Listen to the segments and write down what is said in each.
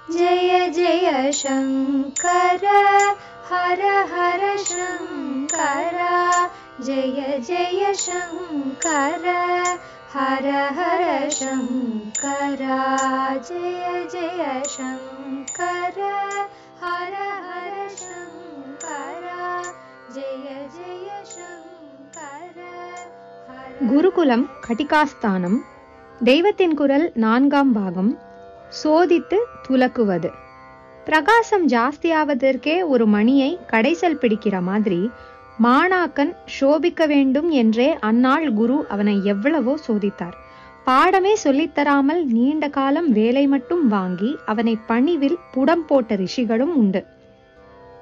जय जय शंकर हर हर शंकर जय जय शंकर हर हर शंकर जय जय शंकर हर हर शंकर जय जय शंकर குருகுலம் கட்டிகாஸ்தானம் தெய்வத்தின் குரல் 4ஆம் பாகம் சோதித்து துலக்குவது. பிரகாசம் ஜாஸ்தியாவதற்கே ஒரு மணியை கடைசல் பிடிக்கிற மாதிரி மாணாக்கன் சோபிக்க வேண்டும் என்றே அந்நாள் குரு அவனை எவ்வளவோ சோதித்தார். பாடமே சொல்லித்தராமல் நீண்ட காலம் வேலை மட்டும் வாங்கி அவனை பணிவில் புடம் போட்ட ரிஷிகளும் உண்டு.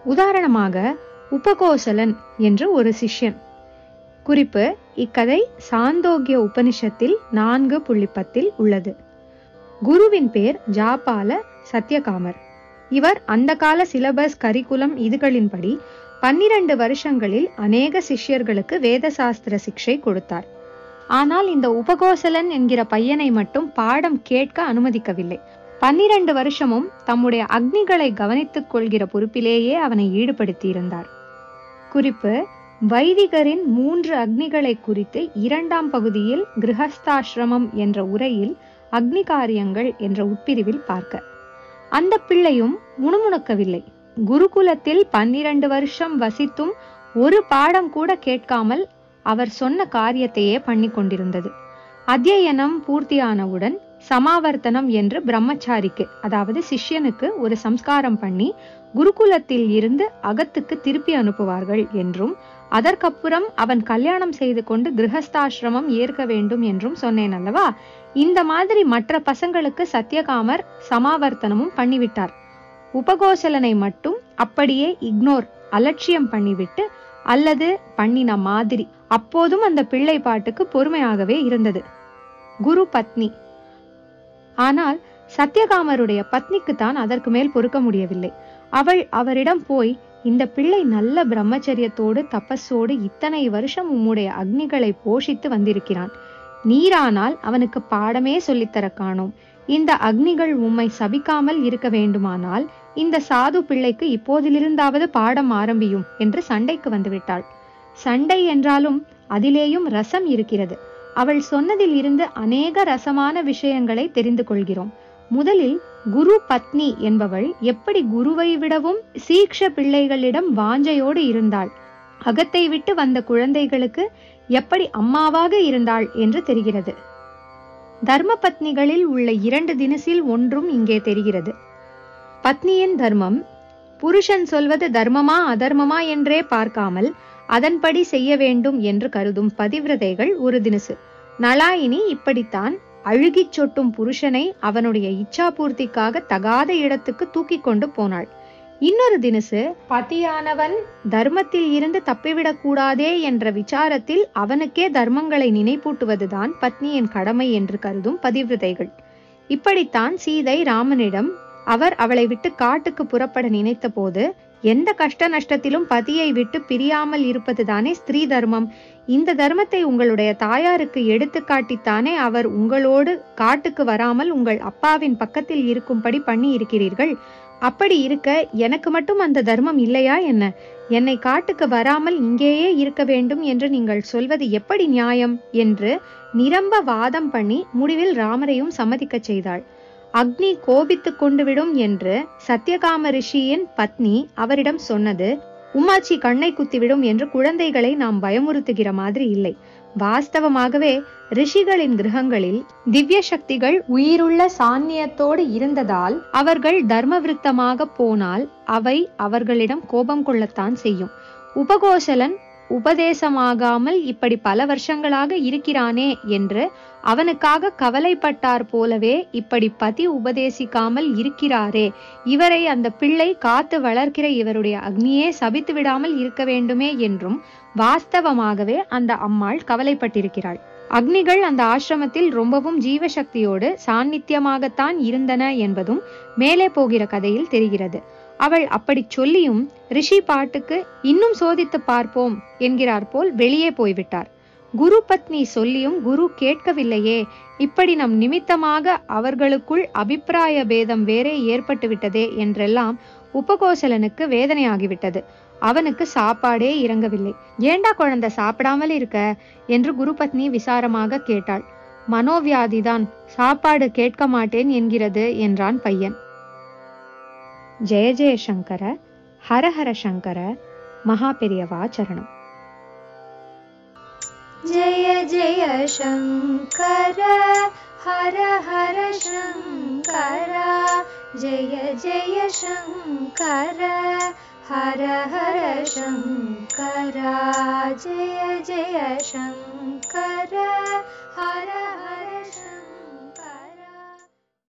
உதாரணமாக உபகோசலன் என்று ஒரு சிஷ்யன். குறிப்பு: இக்கதை சாந்தோக்கிய உபனிஷத்தில் 4.10 உள்ளது. குருவின் பேர் ஜாபால சத்யகாமர். இவர் அந்த கால சிலபஸ் கரிக்குலம் இதுகளின்படி 12 வருஷங்களில் அநேக சிஷ்யர்களுக்கு வேத சாஸ்திர சிக்ஷை கொடுத்தார். ஆனால் இந்த உபகோசலன் என்கிற பையனை மட்டும் பாடம் கேட்க அனுமதிக்கவில்லை. 12 வருஷமும் தம்முடைய அக்னிகளை கவனித்துக் கொள்கிற பொறுப்பிலேயே அவனை ஈடுபடுத்தியிருந்தார். குறிப்பு: வைதிகரின் 3 அக்னிகளை குறித்து 2ஆம் பகுதியில் கிரகஸ்தாசிரமம் என்ற உரையில் அக்னி காரியங்கள் என்ற உட்பிரிவில் பார்க்க. அந்த பிள்ளையும் முணுமுணுக்கவில்லை. குருகுலத்தில் 12 வருஷம் வசித்தும் ஒரு பாடம் கூட கேட்காமல் அவர் சொன்ன காரியத்தையே பண்ணி கொண்டிருந்தது. அத்தியனம் பூர்த்தியானவுடன் சமாவர்த்தனம் என்று பிரம்மச்சாரிக்கு, அதாவது சிஷ்யனுக்கு ஒரு சம்ஸ்காரம் பண்ணி குருகுலத்தில் இருந்து அகத்துக்கு திருப்பி அனுப்புவார்கள் என்றும், அதற்கப்புறம் அவன் கல்யாணம் செய்து கொண்டு கிரகஸ்தாசிரமம் ஏற்க வேண்டும் என்றும் சொன்னேன் அல்லவா? இந்த மாதிரி மற்ற பசங்களுக்கு சத்யகாமர் சமாவர்த்தனமும் பண்ணிவிட்டார். உபகோசலனை மட்டும் அப்படியே இக்னோர், அலட்சியம் பண்ணிவிட்டு, அல்லது பண்ணின மாதிரி. அப்போதும் அந்த பிள்ளை பாட்டுக்கு பொறுமையாகவே இருந்தது. குரு பத்னி. ஆனால் சத்யகாமருடைய பத்னிக்கு தான் அதற்கு மேல் பொறுக்க முடியவில்லை. அவள் அவரிடம் போய், இந்த பிள்ளை நல்ல பிரம்மச்சரியத்தோடு தபஸோடு இத்தனை வருஷம் உம்முடைய அக்னிகளை போஷித்து வந்திருக்கிறான். நீரானால் அவனுக்கு பாடமே சொல்லித்தர காணோம். இந்த அக்னிகள் உம்மை சபிக்காமல் இருக்க வேண்டுமானால் இந்த சாது பிள்ளைக்கு இப்போதிலிருந்தாவது பாடம் ஆரம்பியும் என்று சண்டைக்கு வந்துவிட்டாள். சண்டை என்றாலும் அதிலேயும் ரசம் இருக்கிறது. அவள் சொன்னதில் இருந்து அநேக ரசமான விஷயங்களை தெரிந்து கொள்கிறோம். முதலில் குரு பத்னி என்பவள் எப்படி குருவை விடவும் சீக்ஷ பிள்ளைகளிடம் வாஞ்சையோடு இருந்தாள், அகத்தை விட்டு வந்த குழந்தைகளுக்கு எப்படி அம்மாவாக இருந்தாள் என்று தெரிகிறது. தர்ம பத்னிகளில் உள்ள 2 தினசில் ஒன்றும் இங்கே தெரிகிறது. பத்னியின் தர்மம், புருஷன் சொல்வது தர்மமா அதர்மமா என்றே பார்க்காமல் அதன்படி செய்ய வேண்டும் என்று கருதும் பதிவிரதைகள் ஒரு தினசு. நளாயினி இப்படித்தான் அழுகிச் சொட்டும் புருஷனை அவனுடைய இச்சா பூர்த்திக்காக தகாத இடத்துக்கு தூக்கி கொண்டு போனாள். இன்னொரு தினசு, பதியானவன் தர்மத்தில் இருந்து தப்பிவிடக் கூடாதே என்ற விசாரத்தில் அவனுக்கே தர்மங்களை நினைப்பூட்டுவதுதான் பத்னியின் கடமை என்று கருதும் பதிவிரதைகள். இப்படித்தான் சீதை ராமனிடம் அவர் அவளை விட்டு காட்டுக்கு புறப்பட நினைத்த போது, எந்த கஷ்ட நஷ்டத்திலும் பதியை விட்டு பிரியாமல் இருப்பதுதானே ஸ்திரீ தர்மம். இந்த தர்மத்தை உங்களுடைய தாயாருக்கு எடுத்து காட்டித்தானே அவர் உங்களோடு காட்டுக்கு வராமல் உங்கள் அப்பாவின் பக்கத்தில் இருக்கும்படி பண்ணி இருக்கிறீர்கள். அப்படி இருக்க எனக்கு மட்டும் அந்த தர்மம் இல்லையா என்ன? என்னை காட்டுக்கு வராமல் இங்கேயே இருக்க வேண்டும் என்று நீங்கள் சொல்வது எப்படி நியாயம் என்று நிரம்ப வாதம் பண்ணி முடிவில் ராமரையும் சம்மதிக்க செய்தாள். அக்னி கோபித்து கொண்டு விடும் என்று சத்யகாம ரிஷியின் பத்னி அவரிடம் சொன்னது உம்மாச்சி கண்ணை குத்திவிடும் என்று குழந்தைகளை நாம் பயமுறுத்துகிற மாதிரி இல்லை. வாஸ்தவமாகவே ரிஷிகளின் கிரகங்களில் திவ்ய சக்திகள் உயிருள்ள சாநியத்தோடு இருந்ததால் அவர்கள் தர்மவிருத்தமாக போனால் அவை அவர்களிடம் கோபம் கொள்ளத்தான் செய்யும். உபகோசலன் உபதேசமாகாமல் இப்படி பல வருஷங்களாக இருக்கிறானே என்று அவனுக்காக கவலைப்பட்டார் போலவே இப்படி பதி உபதேசிக்காமல் இருக்கிறாரே, இவரை அந்த பிள்ளை காத்து வளர்க்கிற இவருடைய அக்னியே சபித்து விடாமல் இருக்க வேண்டுமே என்றும் வாஸ்தவமாகவே அந்த அம்மாள் கவலைப்பட்டிருக்கிறாள். அக்னிகள் அந்த ஆசிரமத்தில் ரொம்பவும் ஜீவசக்தியோடு சாநித்தியமாகத்தான் இருந்தன என்பதும் மேலே போகிற கதையில் தெரிகிறது. அவள் அப்படி சொல்லியும் ரிஷி பாட்டுக்கு இன்னும் சோதித்து பார்ப்போம் என்கிறார் போல் வெளியே போய்விட்டார். குரு பத்னி சொல்லியும் குரு கேட்கவில்லையே, இப்படி நம் நிமித்தமாக அவர்களுக்குள் அபிப்பிராய பேதம் வேறே ஏற்பட்டு விட்டதே என்றெல்லாம் உபகோசலனுக்கு வேதனையாகிவிட்டது. அவனுக்கு சாப்பாடே இறங்கவில்லை. ஏண்டா குழந்தை சாப்பிடாமல் இருக்க என்று குருபத்னி விசாரமாக கேட்டாள். மனோவியாதிதான், சாப்பாடு கேட்க மாட்டேன் என்கிறது என்றான் பையன். ஜெய ஜெயசங்கர, ஹரஹர சங்கர, மகா பெரியவா சரணம். ஜெய ஜெய சங்கர ஹர ஹர சங்கர, ஜெய ஜெய சங்கர ஹர ஹர சங்கர, ஜெய ஜெய சங்கர ஹர ஹர